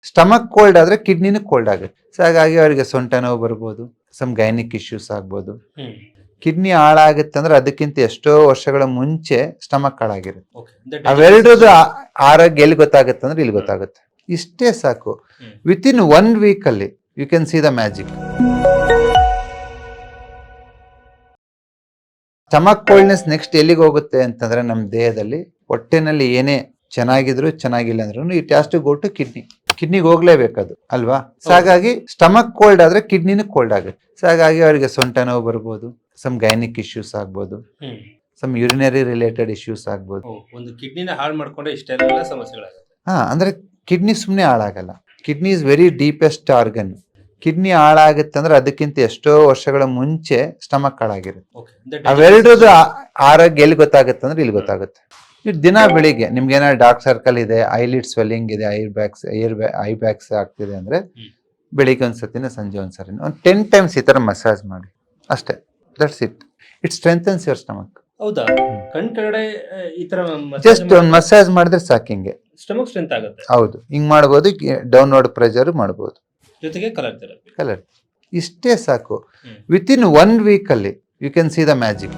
Stomach cold ಆದ್ರೆ ಕಿಡ್ನಿನೂ cold ಆಗುತ್ತೆ. So ಹಾಗಾಗಿ ಅವರಿಗೆ ಸೊಂಟ ನೋವು ಬರ್ಬೋದು, ಸಮ್ ಗೈನಿಕ್ ಇಶ್ಯೂಸ್ ಆಗ್ಬೋದು. ಕಿಡ್ನಿ ಹಾಳಾಗುತ್ತೆ ಅಂದ್ರೆ ಅದಕ್ಕಿಂತ ಎಷ್ಟೋ ವರ್ಷಗಳ ಮುಂಚೆ ಸ್ಟಮಕ್ ಹಾಳಾಗಿರುತ್ತೆ. ಅವೆರಡದು ಆರೋಗ್ಯ ಎಲ್ಲಿ ಗೊತ್ತಾಗುತ್ತೆ ಅಂದ್ರೆ ಇಲ್ಲಿ ಗೊತ್ತಾಗುತ್ತೆ. ಇಷ್ಟೇ ಸಾಕು. ವಿತಿನ್ 1 week ಅಲ್ಲಿ you can see the magic. Stomach coldness next ಎಲ್ಲಿಗೆ ಹೋಗುತ್ತೆ ಅಂತಂದ್ರೆ ನಮ್ಮ ದೇಹದಲ್ಲಿ ಹೊಟ್ಟೆನಲ್ಲಿ ಏನೇ ಚೆನ್ನಾಗಿದ್ರು ಚೆನ್ನಾಗಿಲ್ಲ ಅಂದ್ರೂ it has to go to ಕಿಡ್ನಿಗೆ ಹೋಗ್ಲೇಬೇಕದು ಅಲ್ವಾ. ಸೊ ಹಾಗಾಗಿ ಸ್ಟಮಕ್ ಕೋಲ್ಡ್ ಆದ್ರೆ ಕಿಡ್ನಿನೂ ಕೋಲ್ಡ್ ಆಗುತ್ತೆ. ಸೊ ಹಾಗಾಗಿ ಅವರಿಗೆ ಸೊಂಟ ನೋವು ಬರ್ಬೋದು, ಸಮ್ ಗೈನಿಕ್ ಇಶ್ಯೂಸ್ ಆಗ್ಬೋದು, ಸಮ್ ಯೂರಿನರಿ ರಿಲೇಟೆಡ್ ಇಶ್ಯೂಸ್ ಆಗ್ಬೋದು. ಒಂದು ಕಿಡ್ನಿನ ಹಾಳು ಮಾಡ್ಕೊಂಡ್ರೆ ಇಷ್ಟೆಲ್ಲ ಸಮಸ್ಯೆಗಳಾಗುತ್ತೆ. ಅಂದ್ರೆ ಕಿಡ್ನಿ ಸುಮ್ಮನೆ ಹಾಳಾಗಲ್ಲ. Kidney is very deepest organ. Kidney ಹಾಳಾಗುತ್ತೆ ಅಂದ್ರೆ ಅದಕ್ಕಿಂತ ಎಷ್ಟೋ ವರ್ಷಗಳ ಮುಂಚೆ ಸ್ಟಮಕ್ ಹಾಳಾಗಿರುತ್ತೆ. ಅವೆರಡದು ಆರೋಗ್ಯ ಎಲ್ಲಿ ಗೊತ್ತಾಗುತ್ತೆ ಅಂದ್ರೆ ಇಲ್ಲಿ ಗೊತ್ತಾಗುತ್ತೆ. ದಿನ ಬೆಳಿಗ್ಗೆ ನಿಮ್ಗೆ ಏನಾದ್ರು ಡಾರ್ಕ್ ಸರ್ಕಲ್ ಇದೆ, ಐಲಿಡ್ ಸ್ವೆಲ್ಲಿಂಗ್ ಇದೆ, ಐ ಬ್ಯಾಗ್ಸ್ ಆಗ್ತಿದೆ ಅಂದ್ರೆ ಬೆಳಿಗ್ಗೆ ಒಂದ್ಸತಿನ ಸಂಜೆ ಒಂದ್ಸರಿ 10 times ಈ ತರ ಮಸಾಜ್ ಮಾಡಿ ಅಷ್ಟೇ. That's it. It strengthens your stomach. ಹೌದಾ? ಕಣ್ ಕೆಳಗಡೆ ಈ ತರ ಜಸ್ಟ್ ಒಂದು ಮಸಾಜ್ ಮಾಡಿದ್ರೆ ಸಾಕು, ಹಿಂಗೆ ಸ್ಟಮಕ್ ಸ್ಟ್ರೆಂತ್ ಆಗುತ್ತೆ. ಹೌದು, ಹಿಂಗ್ ಮಾಡ್ಬೋದು. ಡೌನ್ವರ್ಡ್ ಪ್ರೆಷರ್ ಮಾಡ್ಬೋದು, ಜೊತೆಗೆ ಕಲರ್ ಇಷ್ಟೇ ಸಾಕು. ವಿತಿನ್ 1 week ಅಲ್ಲಿ you can see the magic.